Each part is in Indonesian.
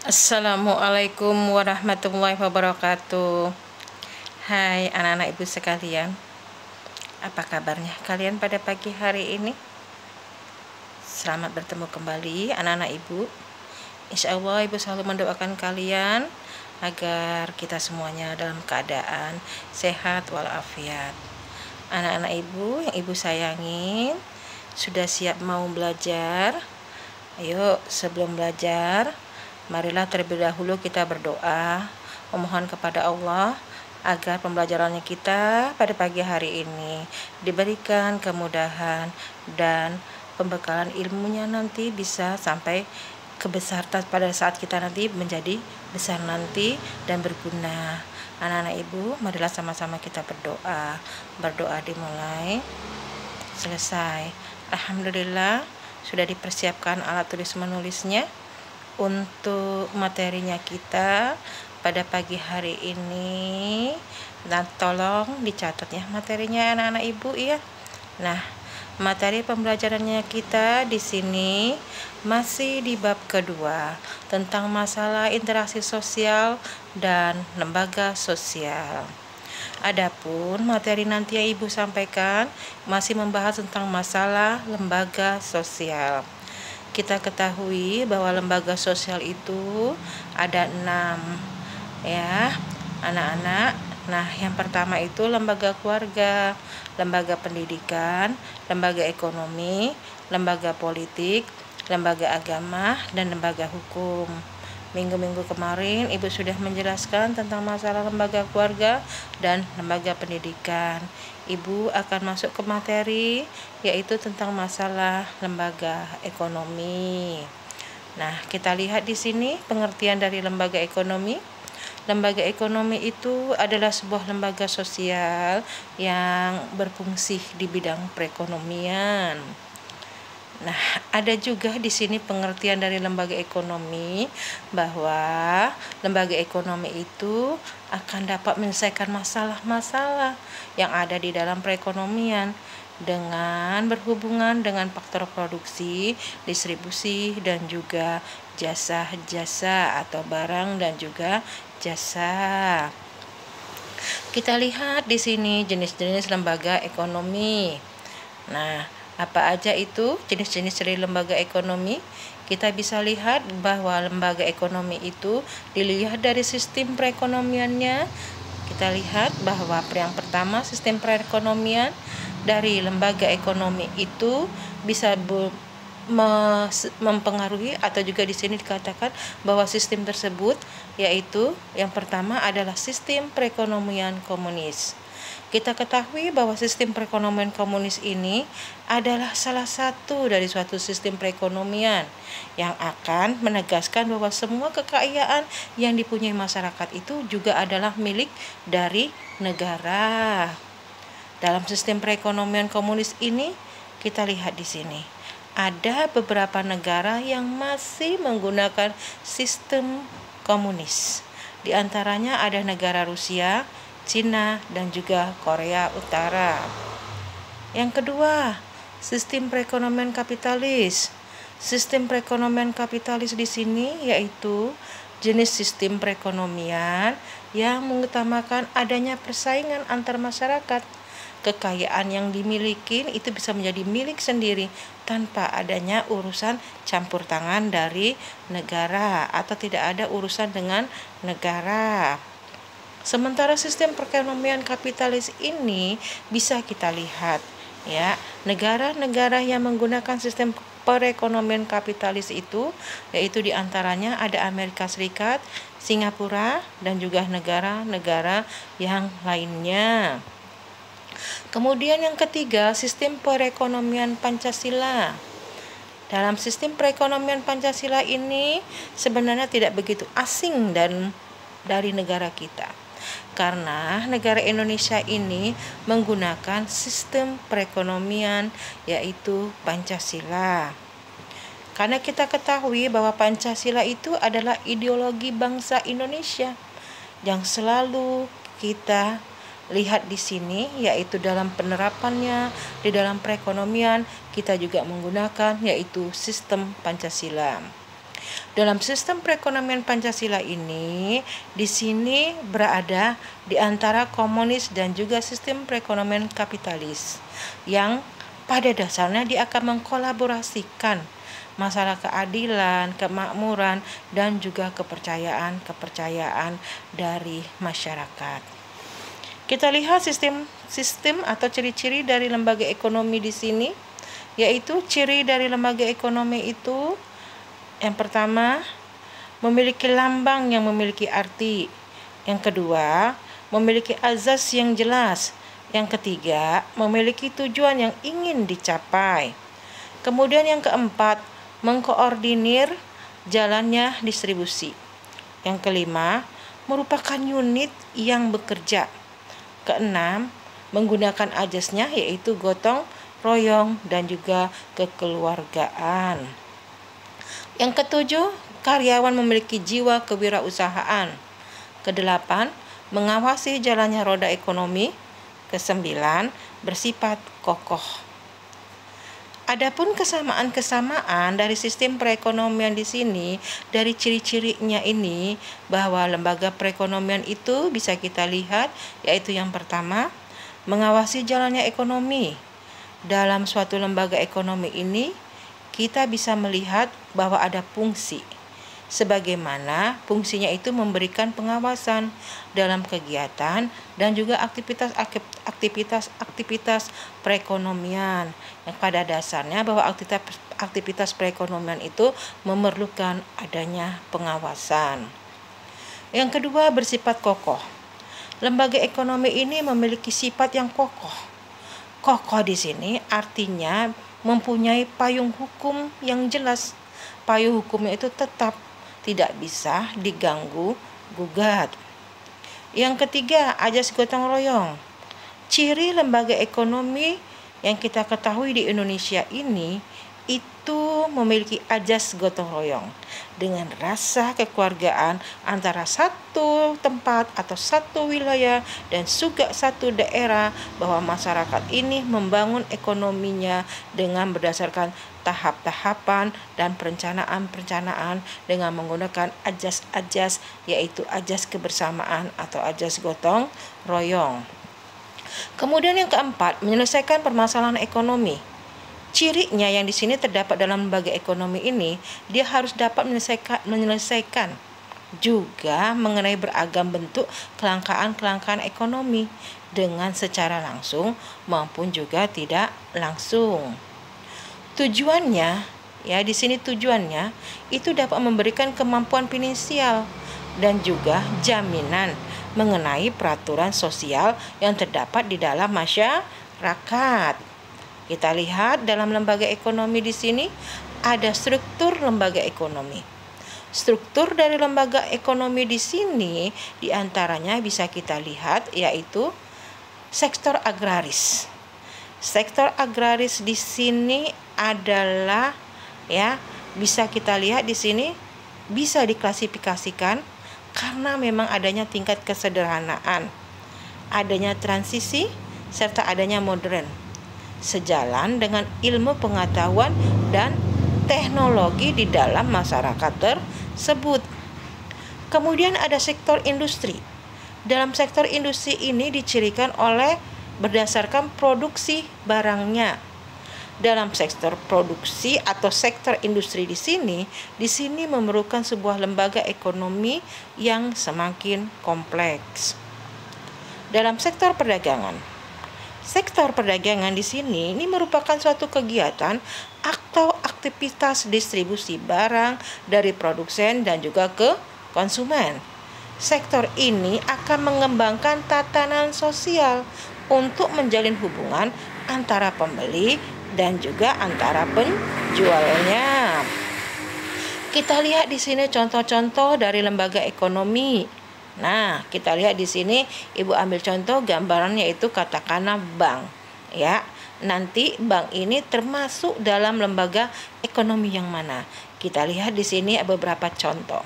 Assalamualaikum warahmatullahi wabarakatuh. Hai anak-anak ibu sekalian, apa kabarnya kalian pada pagi hari ini? Selamat bertemu kembali anak-anak ibu. Insya Allah ibu selalu mendoakan kalian agar kita semuanya dalam keadaan sehat walafiat. Anak-anak ibu yang ibu sayangin, sudah siap mau belajar? Ayo sebelum belajar, marilah terlebih dahulu kita berdoa, memohon kepada Allah agar pembelajarannya kita pada pagi hari ini diberikan kemudahan dan pembekalan ilmunya nanti bisa sampai pada saat kita nanti menjadi besar nanti dan berguna. Anak-anak ibu, marilah sama-sama kita berdoa. Berdoa dimulai, selesai. Alhamdulillah sudah dipersiapkan alat tulis menulisnya untuk materinya kita pada pagi hari ini. Nah, tolong dicatat ya materinya anak-anak ibu ya. Nah, materi pembelajarannya kita di sini masih di bab kedua tentang masalah interaksi sosial dan lembaga sosial. Adapun materi nanti yang ibu sampaikan masih membahas tentang masalah lembaga sosial. Kita ketahui bahwa lembaga sosial itu ada 6 ya anak-anak. Nah, yang pertama itu lembaga keluarga, lembaga pendidikan, lembaga ekonomi, lembaga politik, lembaga agama, dan lembaga hukum. Minggu-minggu kemarin ibu sudah menjelaskan tentang masalah lembaga keluarga dan lembaga pendidikan. Ibu akan masuk ke materi yaitu tentang masalah lembaga ekonomi. Nah, kita lihat di sini pengertian dari lembaga ekonomi. Lembaga ekonomi itu adalah sebuah lembaga sosial yang berfungsi di bidang perekonomian. Nah, ada juga di sini pengertian dari lembaga ekonomi bahwa lembaga ekonomi itu akan dapat menyelesaikan masalah-masalah yang ada di dalam perekonomian dengan berhubungan dengan faktor produksi, distribusi, dan juga jasa-jasa atau barang dan juga jasa. Kita lihat di sini jenis-jenis lembaga ekonomi. Nah, apa aja itu jenis-jenis dari lembaga ekonomi? Kita bisa lihat bahwa lembaga ekonomi itu dilihat dari sistem perekonomiannya. Kita lihat bahwa yang pertama sistem perekonomian dari lembaga ekonomi itu bisa mempengaruhi atau juga di sini dikatakan bahwa sistem tersebut yaitu yang pertama adalah sistem perekonomian komunis. Kita ketahui bahwa sistem perekonomian komunis ini adalah salah satu dari suatu sistem perekonomian yang akan menegaskan bahwa semua kekayaan yang dipunyai masyarakat itu juga adalah milik dari negara. Dalam sistem perekonomian komunis ini kita lihat di sini ada beberapa negara yang masih menggunakan sistem komunis. Di antaranya ada negara Rusia, Cina, dan juga Korea Utara. Yang kedua, sistem perekonomian kapitalis. Sistem perekonomian kapitalis di sini yaitu jenis sistem perekonomian yang mengutamakan adanya persaingan antar masyarakat. Kekayaan yang dimiliki itu bisa menjadi milik sendiri tanpa adanya urusan campur tangan dari negara atau tidak ada urusan dengan negara. Sementara sistem perekonomian kapitalis ini bisa kita lihat ya, negara-negara yang menggunakan sistem perekonomian kapitalis itu yaitu diantaranya ada Amerika Serikat, Singapura, dan juga negara-negara yang lainnya. Kemudian yang ketiga, sistem perekonomian Pancasila. Dalam sistem perekonomian Pancasila ini sebenarnya tidak begitu asing dan dari negara kita. Karena negara Indonesia ini menggunakan sistem perekonomian yaitu Pancasila. Karena kita ketahui bahwa Pancasila itu adalah ideologi bangsa Indonesia yang selalu kita lihat di sini yaitu dalam penerapannya di dalam perekonomian kita juga menggunakan yaitu sistem Pancasila. Dalam sistem perekonomian Pancasila ini, di sini berada di antara komunis dan juga sistem perekonomian kapitalis yang pada dasarnya dia akan mengkolaborasikan masalah keadilan, kemakmuran, dan juga kepercayaan dari masyarakat. Kita lihat sistem atau ciri-ciri dari lembaga ekonomi di sini, yaitu ciri dari lembaga ekonomi itu yang pertama, memiliki lambang yang memiliki arti. Yang kedua, memiliki azas yang jelas. Yang ketiga, memiliki tujuan yang ingin dicapai. Kemudian yang keempat, mengkoordinir jalannya distribusi. Yang kelima, merupakan unit yang bekerja. Keenam, menggunakan ajasnya yaitu gotong royong dan juga kekeluargaan. Yang ketujuh, karyawan memiliki jiwa kewirausahaan. Kedelapan, mengawasi jalannya roda ekonomi. Kesembilan, bersifat kokoh. Adapun kesamaan-kesamaan dari sistem perekonomian di sini, dari ciri-cirinya ini, bahwa lembaga perekonomian itu bisa kita lihat, yaitu yang pertama, mengawasi jalannya ekonomi. Dalam suatu lembaga ekonomi ini, kita bisa melihat bahwa ada fungsi. Sebagaimana fungsinya itu memberikan pengawasan dalam kegiatan dan juga aktivitas perekonomian yang pada dasarnya bahwa aktivitas perekonomian itu memerlukan adanya pengawasan. Yang kedua, bersifat kokoh. Lembaga ekonomi ini memiliki sifat yang kokoh. Kokoh di sini artinya mempunyai payung hukum yang jelas. Payung hukumnya itu tetap tidak bisa diganggu gugat. Yang ketiga, azas gotong royong. Ciri lembaga ekonomi yang kita ketahui di Indonesia ini itu memiliki azas gotong royong dengan rasa kekeluargaan antara satu tempat atau satu wilayah dan juga satu daerah, bahwa masyarakat ini membangun ekonominya dengan berdasarkan tahap-tahapan dan perencanaan dengan menggunakan azas-azas, yaitu azas kebersamaan atau azas gotong royong. Kemudian yang keempat, menyelesaikan permasalahan ekonomi. Cirinya yang di sini terdapat dalam lembaga ekonomi ini, dia harus dapat menyelesaikan juga mengenai beragam bentuk kelangkaan ekonomi dengan secara langsung maupun juga tidak langsung. Tujuannya, ya di sini tujuannya itu dapat memberikan kemampuan finansial dan juga jaminan mengenai peraturan sosial yang terdapat di dalam masyarakat. Kita lihat dalam lembaga ekonomi di sini ada struktur lembaga ekonomi. Struktur dari lembaga ekonomi di sini diantaranya bisa kita lihat yaitu sektor agraris. Sektor agraris di sini adalah bisa kita lihat di sini bisa diklasifikasikan karena memang adanya tingkat kesederhanaan, adanya transisi serta adanya modern. Sejalan dengan ilmu pengetahuan dan teknologi di dalam masyarakat tersebut. Kemudian ada sektor industri. Dalam sektor industri ini dicirikan oleh berdasarkan produksi barangnya. Dalam sektor produksi atau sektor industri di sini memerlukan sebuah lembaga ekonomi yang semakin kompleks. Dalam sektor perdagangan. Sektor perdagangan di sini ini merupakan suatu kegiatan atau aktivitas distribusi barang dari produsen dan juga ke konsumen. Sektor ini akan mengembangkan tatanan sosial untuk menjalin hubungan antara pembeli dan juga antara penjualnya. Kita lihat di sini contoh-contoh dari lembaga ekonomi. Nah, kita lihat di sini Ibu ambil contoh gambarannya itu katakanlah bank, ya. Nanti bank ini termasuk dalam lembaga ekonomi yang mana? Kita lihat di sini ada beberapa contoh.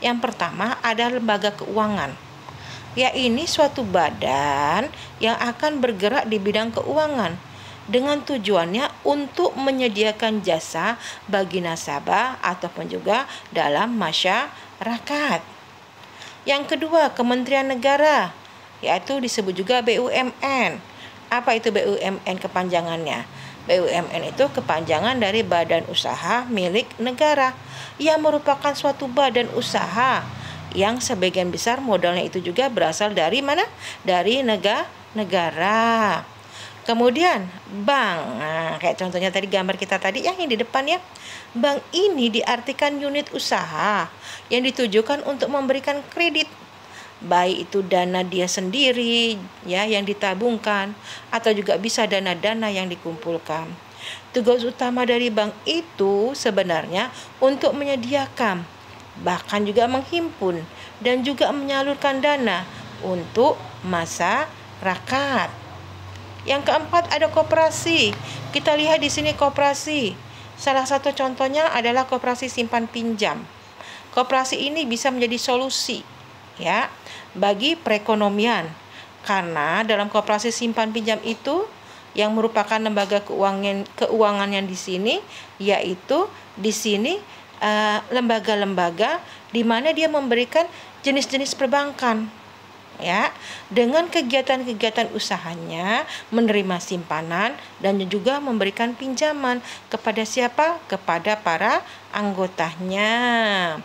Yang pertama ada lembaga keuangan. Ya, ini suatu badan yang akan bergerak di bidang keuangan. dengan tujuannya untuk menyediakan jasa bagi nasabah ataupun juga dalam masyarakat. Yang kedua, Kementerian Negara, yaitu disebut juga BUMN. Apa itu BUMN kepanjangannya? BUMN itu kepanjangan dari Badan Usaha Milik Negara, yang merupakan suatu badan usaha yang sebagian besar modalnya itu juga berasal dari mana? Dari negara. Kemudian bank, nah, kayak contohnya tadi gambar kita tadi yang di depan ya. Bank ini diartikan unit usaha yang ditujukan untuk memberikan kredit, baik itu dana dia sendiri ya yang ditabungkan atau juga bisa dana-dana yang dikumpulkan. Tugas utama dari bank itu sebenarnya untuk menyediakan, bahkan juga menghimpun dan juga menyalurkan dana untuk masyarakat. Yang keempat ada koperasi. Kita lihat di sini koperasi. Salah satu contohnya adalah koperasi simpan pinjam. Koperasi ini bisa menjadi solusi ya bagi perekonomian, karena dalam koperasi simpan pinjam itu yang merupakan lembaga keuangan yang di sini, yaitu di sini lembaga-lembaga di mana dia memberikan jenis-jenis perbankan ya, dengan kegiatan-kegiatan usahanya menerima simpanan dan juga memberikan pinjaman kepada siapa? Kepada para anggotanya.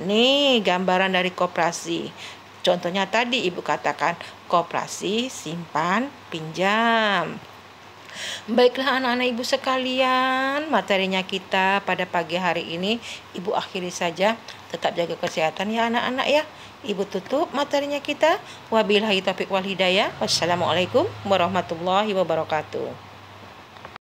Nih gambaran dari koperasi. Contohnya tadi Ibu katakan koperasi simpan pinjam. Baiklah anak-anak Ibu sekalian, materinya kita pada pagi hari ini Ibu akhiri saja. Tetap jaga kesehatan ya anak-anak ya. Ibu tutup materinya kita. Wabillahi taufiq wal hidayah. Wassalamualaikum warahmatullahi wabarakatuh.